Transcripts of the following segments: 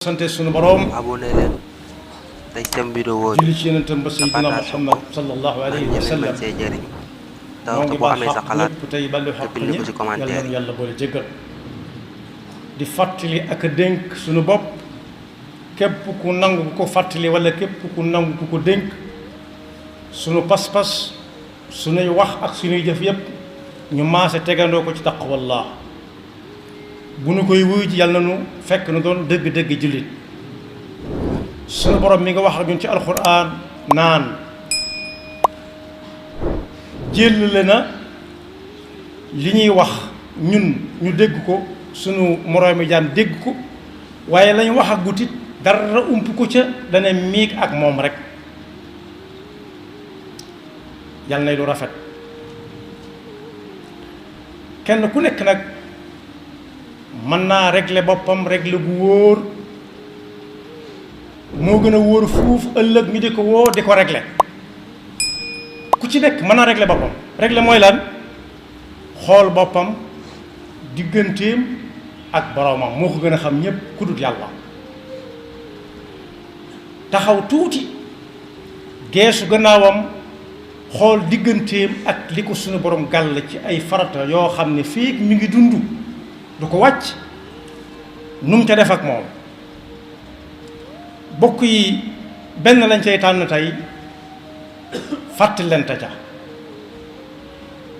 sante sunu borom abonné leen tey tam vidéo julli ci yonentam ba sayyidina Muhammad sallallahu alayhi wa sallam see jëriñ moo ngi boo amee sa xalaat lépp tey ballu xaq bind ko ci commentaire yàlla yàlla boole jéggal di fàttali ak a dénk sunu bopp képp ku nangu ku ko fàttali wala képp ku nangu ku ko dénk sunu pas-pas sunuy wax ak sunuy jëf yépp ñu maase tegandoo ko ci taqwallah bu nu koy wuyu ji yàlla na nu fekk nu doon dëgg-dëgg jullit sunu borom mi nga wax ak ñun ci alxuraan naan jëlale na li ñuy wax ñun ñu dégg ko sunu moroomi jaam dégg ko waaye lañ wax ak gutit dara ump ko ca dana miig ak moom rek yàlla nay lu rafet kenn ku nekk nag mën naa régler boppam régler bu wóor moo gën a wóor fuuf ëllëg ñu di ko woo di ko régler ku ci nekk mën naa régler boppam régler mooy lan xool boppam digganteem ak boroomam moo ko gën a xam ñépp ku dut yàlla taxaw tuuti geesu gannaawam xool digganteem ak li ko suñu borom gàll ci ay farata yoo xam ne fii mi ngi dund du ko wàcc nu mu ca def ak moom bokk yi benn lañ cay tànn tey fàttalante ca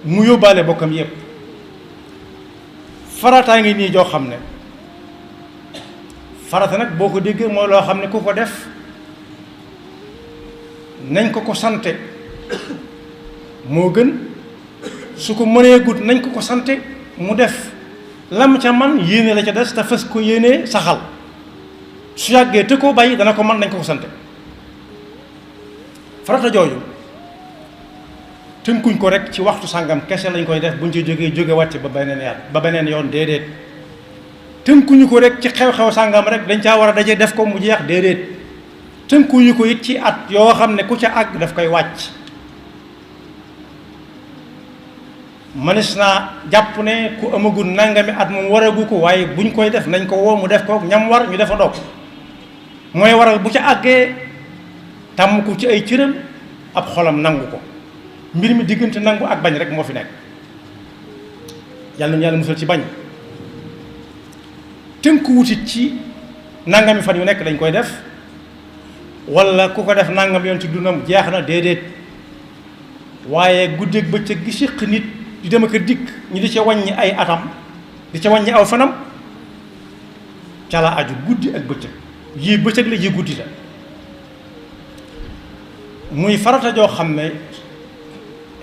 mu yóbbaale bokkam yépp farataa ngi nii joo xam ne farata nag boo ko déggee mooy loo xam ne ku ko def nañ ko ko sante moo gën su ko mënee gut nañ ko ko sante mu def lam ca man yéene la ca des te fas ko yéenee saxal su yàggee te koo bàyyi dana ko mën nañ ko ko sante farata jooju tënkuñ ko rek ci waxtu sàngam kese lañ koy def buñ ci jóge wàcc ba beneen yoon déedéet tënkuñu ko rek ci xew-xew sàngam rek dañ caa war a daje def ko mu jeex déedéet tënkuñu ko it ci at yoo xam ne ku ca àgg daf koy wàcc mënees naa jàpp ne ku amagul nangami at moom waragu ko waaye buñ koy def nañ ko woo mu def ko ñam war ñu defa ndokk mooy waral bu ca àggee tàmm ko ci ay cëram ab xolam nangu ko mbir mi diggante nangu ak bañ rek moo fi nekk yàlla na yàlla musal ci bañ tënku wutit ci nangami fan yu nekk dañ koy def wala ku ko def nangam yoon ci dundam jeex na déedéet waaye guddeeg bëccëg gi séq nit di dem ak a dikk ñu di ca wàññi ay atam di ca wàññi aw fanam ca la aju guddi ak bëccëg yii bëccëg la yii guddi la muy farata joo xam ne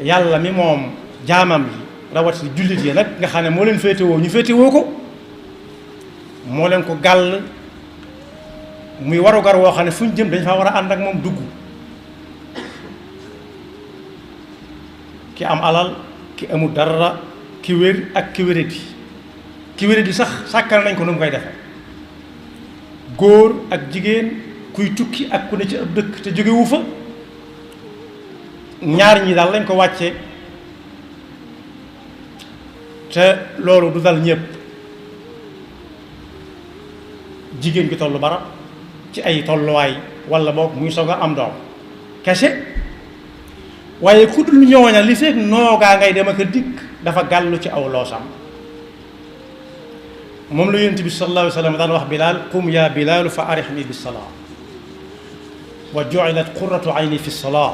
yàlla mi moom jaamam yi rawatina jullit yi nag nga xam ne moo leen féetewoo ñu féetewoo ko moo leen ko gàll muy warugar woo xam ne fu ñu jëm dañ faa war a ànd ak moom dugg ki am alal ki amul dara ki wér ak ki wéradi sax sàkkal nañ ko nu mu koy defe góor ak jigéen kuy tukki ak ku ne ci ab dëkk te jógewu fa ñaar ñi daal lañ ko wàcce te loolu du dal ñépp jigéen gi tollu barab ci ay tolluwaay walla boog muy soog a am doom kese waaye ku dul ñooña li fekk noogaa ngay dem ak a dikk dafa gàllu ci aw loosam moom la yonent bi sallallahu alayhi wa sallam daan wax Bilaal qum yaa Bilaalu fa arihni bis salaa wa ju'ilat qurratu ayni fi salaa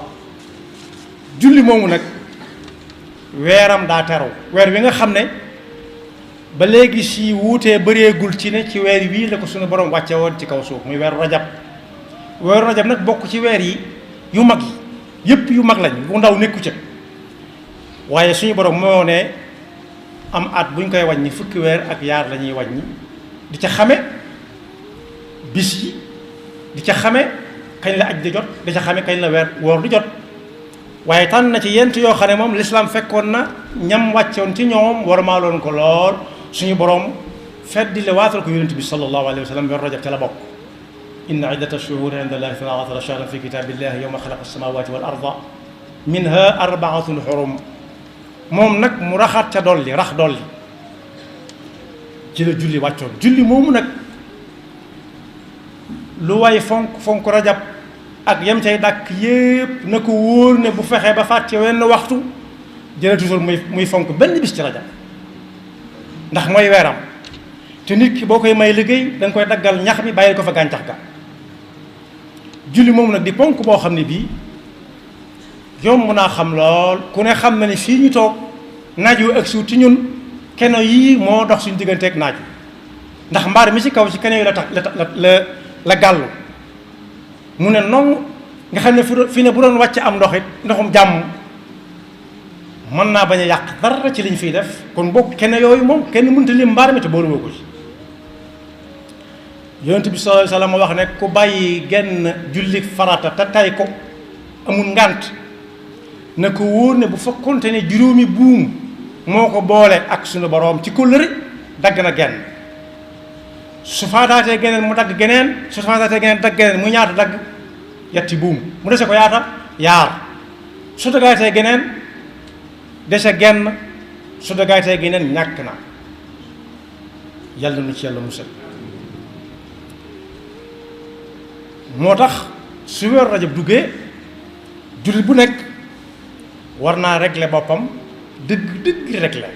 julli moomu nag weeram daa teru weer wi nga xam ne ba léegi si wuutee bëreegul ci ne ci weer wii la ko suñu borom wàcce woon ci kaw suuf muy weeru rajab nag bokk ci weer yi yu mag yi yépp yu mag lañ bu ndaw nekku ca waaye suñu borom moo ne am at buñ koy wàññi fukki weer ak yaar la ñuy wàññi di ca xame bis yi di ca xame kañ la aj di jot di ca xame kañ la weer woor di jot waaye tànn na ci yent yoo xam ne moom lislaam fekkoon na ñam wàccoon ci ñoom war maa loon ko lool suñu borom feddi le waatal ko yonent bi sallallahu alayhi wa sallam weer rajab ca la bokk inna iddata shuhuri inda allahi ithnaa ashara shahran fi kitaabillahi yawma xalaqa as-samaawaati wal arda minha arbaatun xurum moom nag mu raxaat ca dolli rax dolli ci la julli wàccoon julli moomu nag lu way fonk rajab ak yam cay dàkk yépp na ko wóor ne bu fexee ba fàtte wenn waxtu jërëtusul muy fonk benn bis ci rajab ndax mooy weeram te nit ki boo koy may liggéey da nga koy daggal ñax mi bàyyil ko fa gàncax ga julli moom nag di ponk boo xam ne bii yomb naa xam lool ku ne xam na ne fii ñu toog naaj wu ak suuf ci ñun keno yii moo dox suñu digganteeg naaj ndax mbaar mi ci kaw ci keno yi la tax la gàllu mu ne noonu nga xam ne fi ne bu doon wàcc am ndox it ndoxum jàmm mën naa bañ a yàq dara ci liñ fiy def kon bokk keno yooyu moom kenn mënut a lim mbaar mi te boolu woo ko ci yonent bi sallallahu alayhi wasallam wax ne ku bàyyi genn julli farata te tay ko amul ngànt na ko wóor ne bu fekkonte ne juróomi buum moo ko boole ak suñu boroom ci kóllëre dagg na genn su faataatee geneen mu dagg geneen su faataatee geneen dagg geneen mu ñaata dagg yetti buum mu dese ko yaata yaar su dagaatee geneen dese genn su dagaatee geneen ñàkk na yàlla nu ci yàlla musal moo tax su weeru rajab duggee jullit bu nekk war naa régler boppam dëgg régler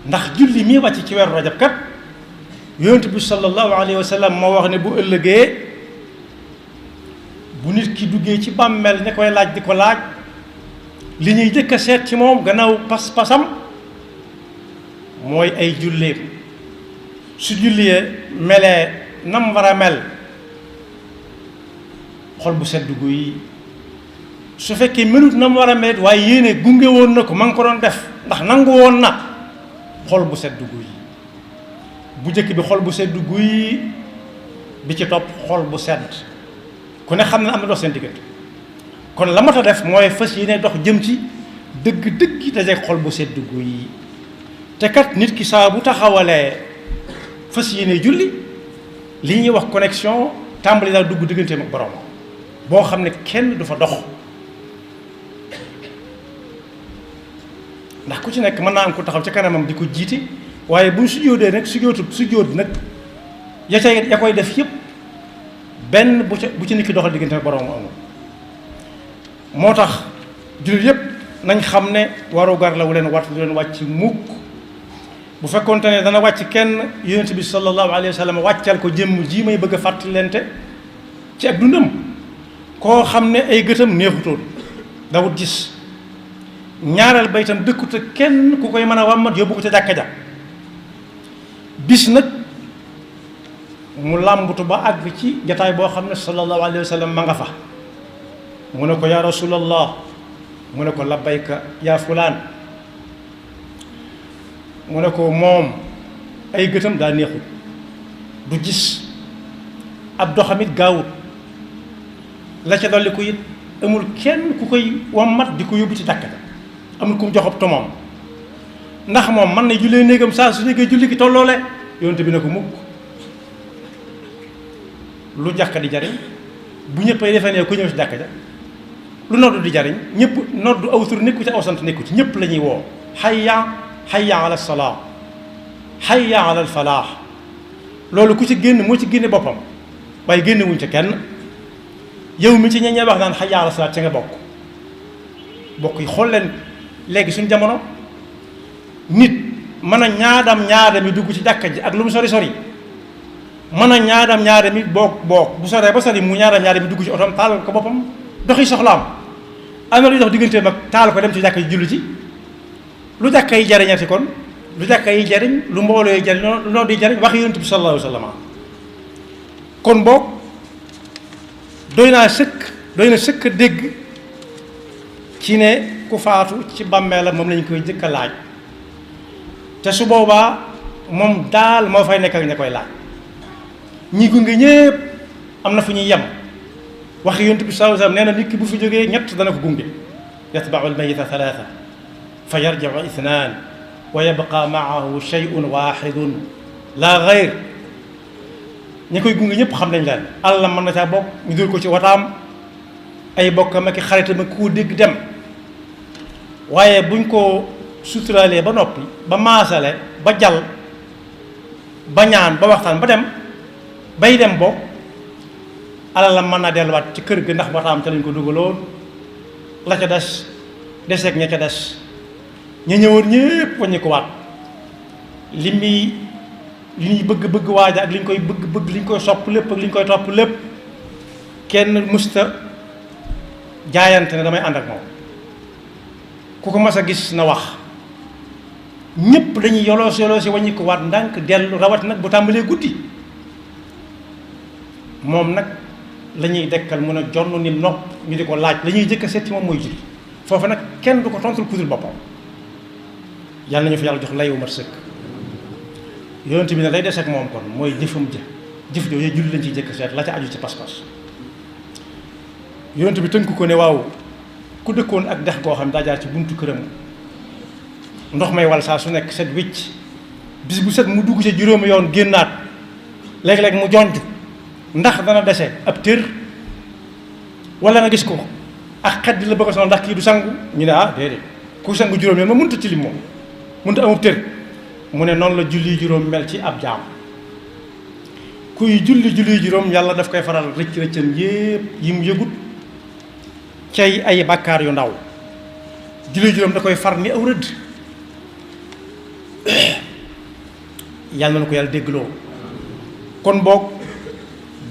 ndax julli mi wàcc ci weeru rajab kat yonent bi sallallahu alayhi wa sallam moo wax ne bu ëllëgee bu nit ki duggee ci bàmmeel ña koy laaj di ko laaj li ñuy jëkk a seet ci moom gannaaw pas-pasam mooy ay julleem su jullee melee nam war a mel xol bu sedd guy su fekkee melut na mu war a mel waaye yéene gunge woon na ko ma ngi ko doon def ndax nangu woon na xol bu sedd guy bu njëkk bi xol bu sedd guy bi ci topp xol bu sedd ku ne xam ne am na dox seen diggante kon la mat a def mooy fas yéene dox jëm ci dëgg dajeeg xol bu sedd guy te kat nit ki saa bu taxawalee fas yéene julli li ñuy wax connexion tàmbali daal dugg digganteem ak borom boo xam ne kenn du fa dox ndax ku ci nekk mën naa am ko taxaw ca kanamam di ko jiite waaye buñ sujjóotee nag sujjóot nag ya koy def yëpp benn bu ci nit ki doxal diggante ak borom amul moo tax jullit yëpp nañ xam ne warugar la wu leen wàcc mukk bu fekkoonte ne dana wàcc kenn yonent bi sallallahu alayhi wa sallam wàccal ko jëmm ji may bëgg a fàttalente ci ak dundam koo xam ne ay gëtam neexutoon dawut gis ñaareel ba itam dëkkut ak kenn ku koy mën a wàmmat yóbbu ko ca jàkka ja bis nag mu làmbutu ba àgg ci jataay boo xam ne sallallahu alayhi wa sallam ma nga fa mu ne ko yaa rasulallah mu ne ko labbayka yaa fulaan mu ne ko moom ay gëtam daa neexut du gis ab doxamit gaawut la ca dolli ko it amul kenn ku koy wammat di ko yóbbu ci jàkka ja amul ku mu joxob tomoom ndax moom mën na jullee néegam saa su nekkee julli ki tolloole yonte bi ne ko mukk lu jàkka di jariñ bu ñëpp ay defee ne ku ñëw ci jàkka ja lu noddu di jariñ ñëpp noddu aw tur nekku ci aw sant nekku ci ñëpp la ñuy woo hayya ala salaa hayya ala falaax loolu ku ci génn moo ci génne boppam waaye génne wuñ ca kenn yow mi ci ña ñee wax naan hayya ala salaa ca nga bokk yi xool leen léegi suñ jamono nit mën a ñaadam yi dugg ci jàkka ji ak lu mu sori mën a ñaadam yi boog bu soree ba sori mu ñaadam yi dugg ci otom taal ko boppam doxi soxlaam am na luy dox digganteem ak taal ko dem ci jàkka ji julli ci lu jàkka yi jariñati kon lu jàkka yi jariñ lu mbooloo yi jariñ lu noo di jariñ wax yonent bi sallallahu alayhi wa sallam kon boog doy na sëkk dégg ci ne ku faatu ci bàmmeelam moom lañ koy jëkk a laaj te su boobaa moom daal moo fay nekk ak ña koy laaj ñi gunge ñépp am na fu ñuy yem wax yonent bi sallallahu alayhi wa sallam nee na nit ki bu fi jógee ñett dana ko gunge yatba'u al-mayyita thalatha fa yarji'u ithnaan wa yabqa ma'ahu shay'un waahidun la ghayr ñi koy gunge ñëpp xam nañ leen àllam mën na caa bokk ñu dul ko ci wataam ay bokkam ak xaritam ak ku dégg dem waaye buñ ko suturaalee ba noppi ba maasale ba jal ba ñaan ba waxtaan ba dem bay dem bokk alalam mën naa delluwaat ci kër ga ndax bataam ca lañ ko dugaloon la ca des deseeg ña ca des ña ñëwoon ñëpp wàññi ko waat li ñuy bëgg waaja ak li ñu koy bëgg li ñu koy sopp lépp ak li ñu koy topp lépp kenn musta jaayante ne damay ànd ak moom ku ko mas a gis na wax ñëpp dañuy yoloosi wàññi ko waat ndànk dellu rawat nag bu tàmbalee guddi moom nag la ñuy dekkal mun a jonn ni nopp ñu di ko laaj la ñuy jëkk a seeti moom mooy julli foofu nag kenn du ko tontul kudul boppam yàlla nañu fi yàlla jox lay wu mat sëkk yonent bi ne lay des ak moom kon mooy jëfam jëf jooju julli lañ ciy jëkk seet la ca aju ci pas-pas yonent bi tënk ko ne waaw ku dëkkoon ak dex goo xam daa jaar ci buntu këram ndox may wal saa su nekk set wicc bis bu set mu dugg ci juróomi yoon génnaat léeg-léeg mu jonj ndax dana dese ab tër wala nga gis ko ak xet di la bëgg a sonal ndax kii du sangu ñu ne ah déedéet ku sangu juróom yoon ma mënta ci lim moom mënta amub tër mu ne noonu la julli juróom mel ci ab jaam kuy julli juróom yàlla daf koy faral rëccam yépp yi mu yëgut cay ay bàkkaar yu ndaw julli juróom da koy far ni aw rëdd yàlla na ko yàlla déggloo kon boog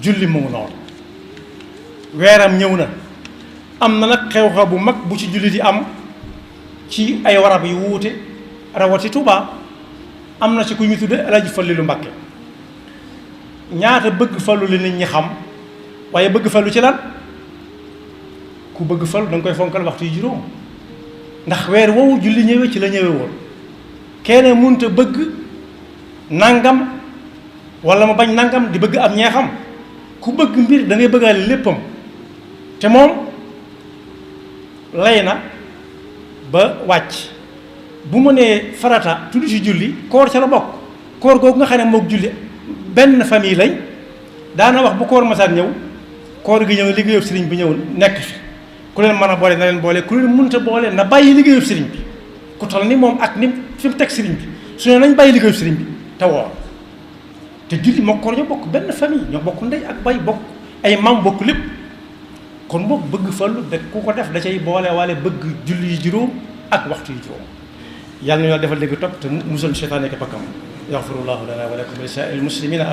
julli mu ngi noonu weeram ñëw na am na nag xew-xew bu mag bu ci julli di am ci ay warab yu wuute rawati Tuubaa am na ci ku ñu tudde Alaaji Fallilu Mbàkke ñaata bëgg fallu li nit ñi xam waaye bëgg fallu ci lan ku bëgg fallu da nga koy fonkal waxtu yu juróom ndax weer woowu julli ñëwee ci la ñëwee woon kenn munta bëgg nangam wala ma bañ nangam di bëgg am ñeexam ku bëgg mbir da ngay bëggaale léppam te moom lay na ba wàcc bu mu nee farata tudd ci julli koor ca la bokk koor googu nga xam ne mook julli benn famille lañ daana wax bu koor masaan ñëw koor gi ñëw liggéeyub sëriñ bi ñëw nekk fi ku leen mën a boole na leen boole ku leen mënta boole na bàyyi liggéeyub sëriñ bi ku toll ni moom ak ni fi mu teg sëriñ bi su ne nañ bàyyi liggéeyub sëriñ bi te woor te julli moo koor ñoo bokk benn famille ñoo bokk ndey ak bay bokk ay maam bokk lépp kon boog bëgg fallu de ku ko def da cay boole waale bëgg julli yi juróom ak waxtu yi juróom yàlla na yàlla defal dégg topp te musal seytaane ak bakkam yaxfirullahu lana wa lakum wa li saa'iril muslimina